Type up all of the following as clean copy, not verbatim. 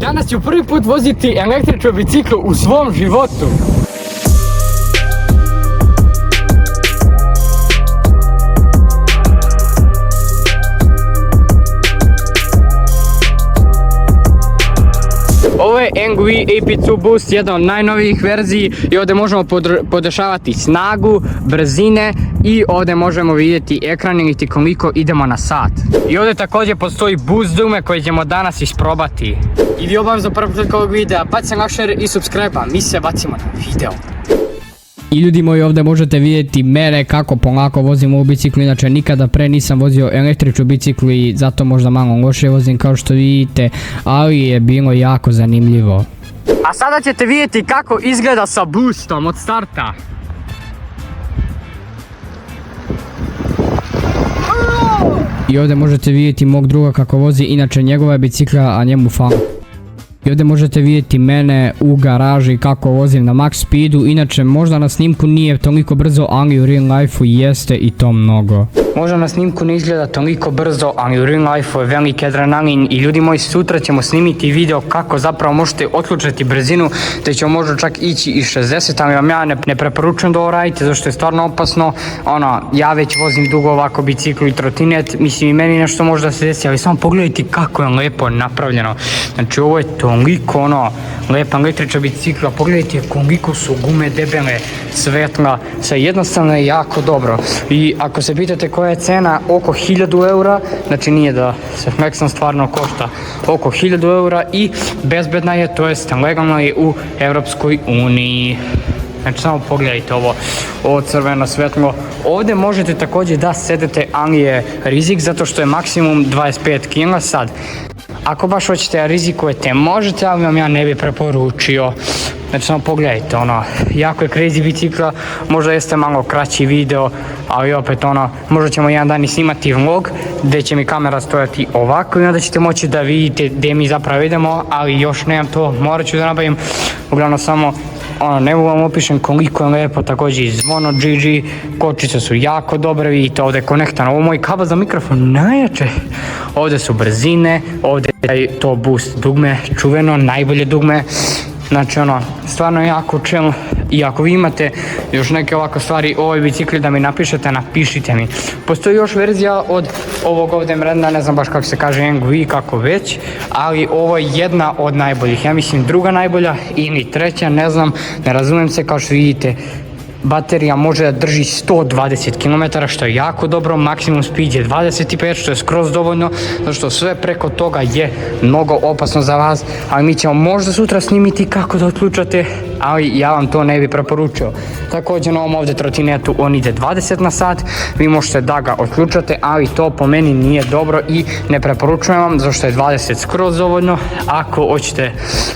Danas ću prvi put voziti električni bicikl u svom životu. Ovo je NGV AP2 Boost, jedna od najnovijih verziji i ovdje možemo podešavati snagu, brzine i ovdje možemo vidjeti ekran i koliko idemo na sat. I ovdje također postoji boost dugme koje ćemo danas isprobati. I vi obavezno prvi put ovog videa bacite na share i subscribe, a mi se bacimo na video. I ljudi moji, ovdje možete vidjeti mene kako polako vozim ovu biciklu, inače nikada pre nisam vozio električnu biciklu i zato možda malo loše vozim kao što vidite, ali je bilo jako zanimljivo. A sada ćete vidjeti kako izgleda sa boostom od starta. I ovdje možete vidjeti mog druga kako vozi, inače njegova je bicikla, a njemu fala. I ovdje možete vidjeti mene u garaži kako vozim na max speedu, inače možda na snimku nije toliko brzo, ali u real life-u jeste i to mnogo. Možda na snimku ne izgleda toliko brzo, ali u real life-u je veliki adrenalin i ljudi moji, sutra ćemo snimiti video kako zapravo možete otključati brzinu, te ćemo možda čak ići i 60, ali vam ja ne preporučujem da ovo radite, zašto je stvarno opasno. Ja već vozim dugo ovako biciklu i trotinet, mislim i meni nešto možda se desi, ali samo pogledajte kako je lepo napravljeno. Znači ovo je toliko lepa električna bicikla, pogledajte koliko su gume debele, svetla, sve jednostavno je jako dobro. I ako se pitate koja je cena, oko 1000 eura, znači nije da se Maxon stvarno košta oko 1000 eura i bezbedna je, to jest legalna je u Europskoj uniji. Znači samo pogledajte ovo crveno svetlo. Ovdje možete također da sedete, ali je rizik zato što je maksimum 25 kg sad. Ako baš hoćete da rizikujete, možete, ali vam ja ne bi preporučio. Znači samo pogledajte, jako je crazy bicikla, možda jeste malo kraći video, ali opet možda ćemo jedan dan i snimati vlog gdje će mi kamera stojati ovako i onda ćete moći da vidite gdje mi zapravo idemo, ali još nemam to, morat ću da nabavim, uglavnom samo ne mogu vam opišem koliko je lepo, također i zvono GG, kočice su jako dobre, vidite ovdje je konektan, ovo je moj kabel za mikrofon najjače, ovdje su brzine, ovdje je to boost dugme, čuveno, najbolje dugme, znači stvarno je jako chill. I ako vi imate još neke ovako stvari o ovoj bicikli da mi napišete, napišite mi. Postoji još verzija od ovog ovdje brenda, ne znam baš kako se kaže, NGV, kako već, ali ovo je jedna od najboljih, ja mislim druga najbolja ili treća, ne znam, ne razumijem se, kao što vidite. Baterija može da drži 120 km, što je jako dobro, maksimum speed je 25, što je skroz dovoljno, zato što sve preko toga je mnogo opasno za vas, ali mi ćemo možda sutra snimiti kako da otključate, ali ja vam to ne bi preporučio. Također na ovom ovdje trotinetu on ide 20 na sat, vi možete da ga otključate, ali to po meni nije dobro i ne preporučujem vam, zato što je 20 skroz dovoljno. Ako hoćete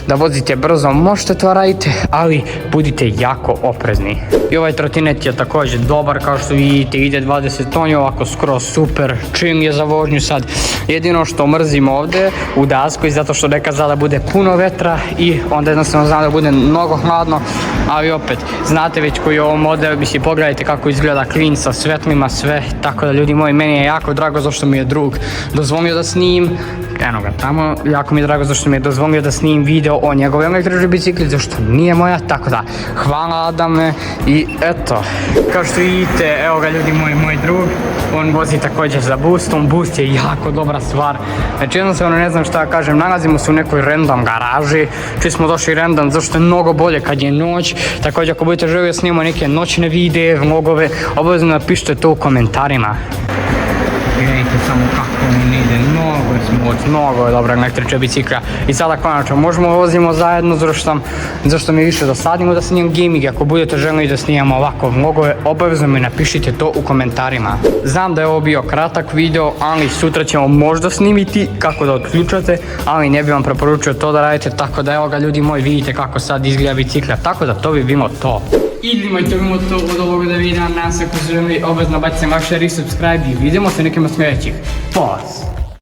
da vozite brzo, možete to raditi, ali budite jako oprezni. I ovaj trotinet je također dobar, kao što vidite, ide 20 toni, ovako skroz super, čim je za vožnju sad. Jedino što mrzim ovdje u Danskoj, zato što nekad zna da bude puno vetra i onda jednostavno zna da bude mnogo hladno, ali opet, znate već koji je ovo model, pogledajte kako izgleda clean sa svetlima, sve, tako da ljudi moji, meni je jako drago zašto mi je drug dozvolio da snimim, eno ga tamo, jako mi je drago zašto mi je dozvolio da snimim video o njegovoj električnoj bicikli, zašto nije moja, tako da, hvala Adame. I eto, kao što vidite, evo ga ljudi moji, moj drug, on vozi također za boostom, boost je jako dobra stvar. Znači jednostavno ne znam šta da kažem, nalazimo se u nekoj random garaži, čiji smo došli random zašto je mnogo bolje kad je noć. Također ako budete želeli da snimamo neke noćne videe, vlogove, obavezno napišite to u komentarima. Vidite samo kako on ide, mnogo je dobra električna bicikla. I sada konačno možemo vozimo zajedno, zašto mi više dosadimo da snimam gaming. Ako budete želeli da snimamo ovako vlogove, obavezno mi napišite to u komentarima. Znam da je ovo bio kratak video, ali sutra ćemo možda snimiti kako da otključate, ali ne bi vam preporučio to da radite, tako da evo ga ljudi moji, vidite kako sad izgleda bicikla, tako da to bi bilo to. I ljudi moji, to bi bilo to od ovoga da videa, nas ako želi, obavezno bacite like, share i subscribe i vidimo se nekima sljedećih. Pause!